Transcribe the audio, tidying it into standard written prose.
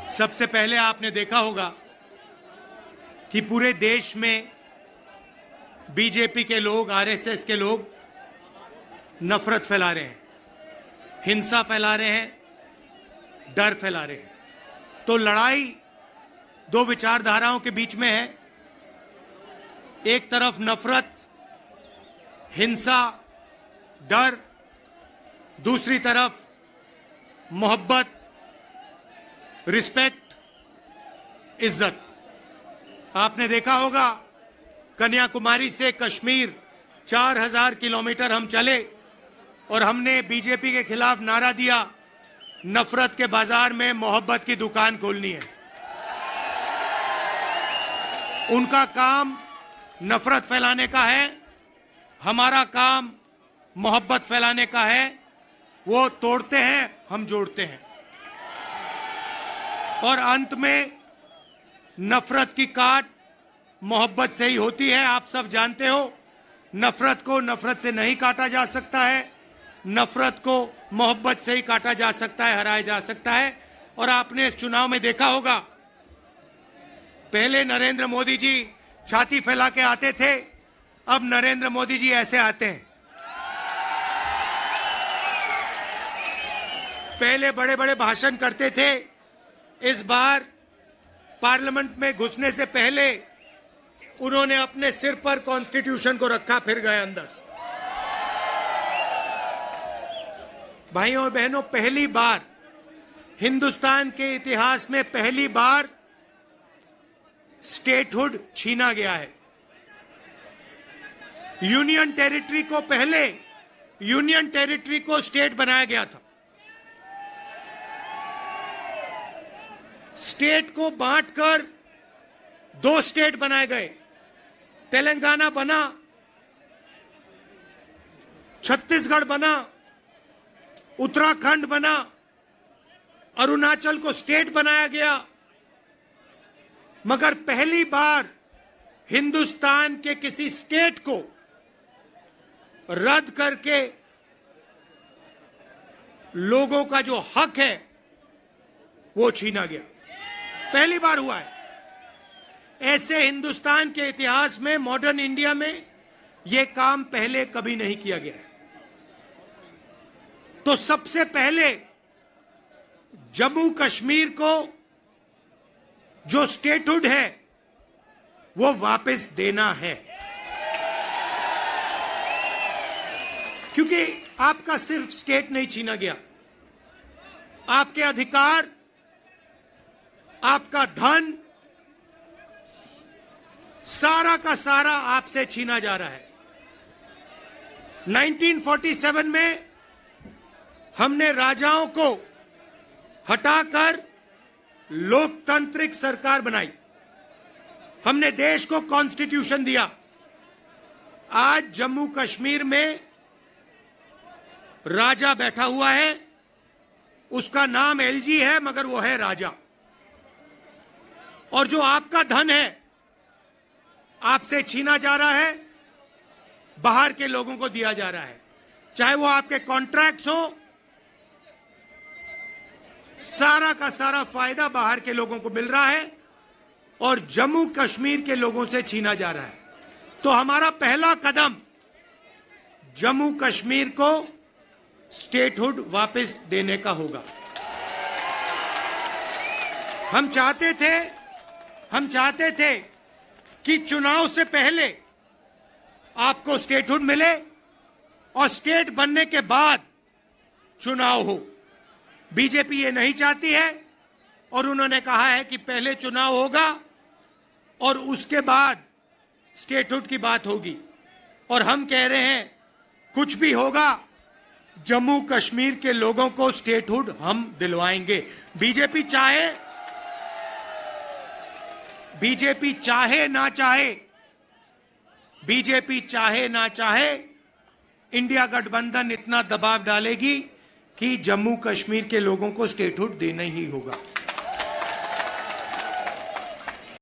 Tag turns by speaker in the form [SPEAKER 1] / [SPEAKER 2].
[SPEAKER 1] सबसे पहले आपने देखा होगा कि पूरे देश में बीजेपी के लोग, आरएसएस के लोग नफरत फैला रहे हैं, हिंसा फैला रहे हैं, डर फैला रहे हैं। तो लड़ाई दो विचारधाराओं के बीच में है। एक तरफ नफरत, हिंसा, डर, दूसरी तरफ मोहब्बत, रिस्पेक्ट, इज्जत। आपने देखा होगा कन्याकुमारी से कश्मीर 4000 किलोमीटर हम चले और हमने बीजेपी के खिलाफ नारा दिया, नफरत के बाजार में मोहब्बत की दुकान खोलनी है। उनका काम नफरत फैलाने का है, हमारा काम मोहब्बत फैलाने का है। वो तोड़ते हैं, हम जोड़ते हैं, और अंत में नफरत की काट मोहब्बत से ही होती है। आप सब जानते हो, नफरत को नफरत से नहीं काटा जा सकता है, नफरत को मोहब्बत से ही काटा जा सकता है, हराया जा सकता है। और आपने इस चुनाव में देखा होगा, पहले नरेंद्र मोदी जी छाती फैला के आते थे, अब नरेंद्र मोदी जी ऐसे आते हैं। पहले बड़े बड़े भाषण करते थे, इस बार पार्लियामेंट में घुसने से पहले उन्होंने अपने सिर पर कॉन्स्टिट्यूशन को रखा, फिर गए अंदर। भाइयों और बहनों, पहली बार हिंदुस्तान के इतिहास में पहली बार स्टेटहुड छीना गया है। यूनियन टेरिटरी को पहले यूनियन टेरिटरी को स्टेट बनाया गया था। स्टेट को बांटकर 2 स्टेट बनाए गए, तेलंगाना बना, छत्तीसगढ़ बना, उत्तराखंड बना, अरुणाचल को स्टेट बनाया गया। मगर पहली बार हिंदुस्तान के किसी स्टेट को रद्द करके लोगों का जो हक है वो छीना गया। पहली बार हुआ है। ऐसे हिंदुस्तान के इतिहास में, मॉडर्न इंडिया में यह काम पहले कभी नहीं किया गया है। तो सबसे पहले जम्मू कश्मीर को जो स्टेटहुड है वो वापस देना है, क्योंकि आपका सिर्फ स्टेट नहीं छीना गया, आपके अधिकार, आपका धन, सारा का सारा आपसे छीना जा रहा है। 1947 में हमने राजाओं को हटाकर लोकतांत्रिक सरकार बनाई, हमने देश को कॉन्स्टिट्यूशन दिया। आज जम्मू कश्मीर में राजा बैठा हुआ है, उसका नाम एलजी है, मगर वो है राजा। और जो आपका धन है आपसे छीना जा रहा है, बाहर के लोगों को दिया जा रहा है, चाहे वो आपके कॉन्ट्रैक्ट्स हो, सारा का सारा फायदा बाहर के लोगों को मिल रहा है और जम्मू कश्मीर के लोगों से छीना जा रहा है। तो हमारा पहला कदम जम्मू कश्मीर को स्टेटहुड वापस देने का होगा। हम चाहते थे कि चुनाव से पहले आपको स्टेटहुड मिले और स्टेट बनने के बाद चुनाव हो। बीजेपी ये नहीं चाहती है और उन्होंने कहा है कि पहले चुनाव होगा और उसके बाद स्टेटहुड की बात होगी। और हम कह रहे हैं, कुछ भी होगा, जम्मू कश्मीर के लोगों को स्टेटहुड हम दिलवाएंगे। बीजेपी चाहे ना चाहे, इंडिया गठबंधन इतना दबाव डालेगी कि जम्मू कश्मीर के लोगों को स्टेटहुड देना ही होगा।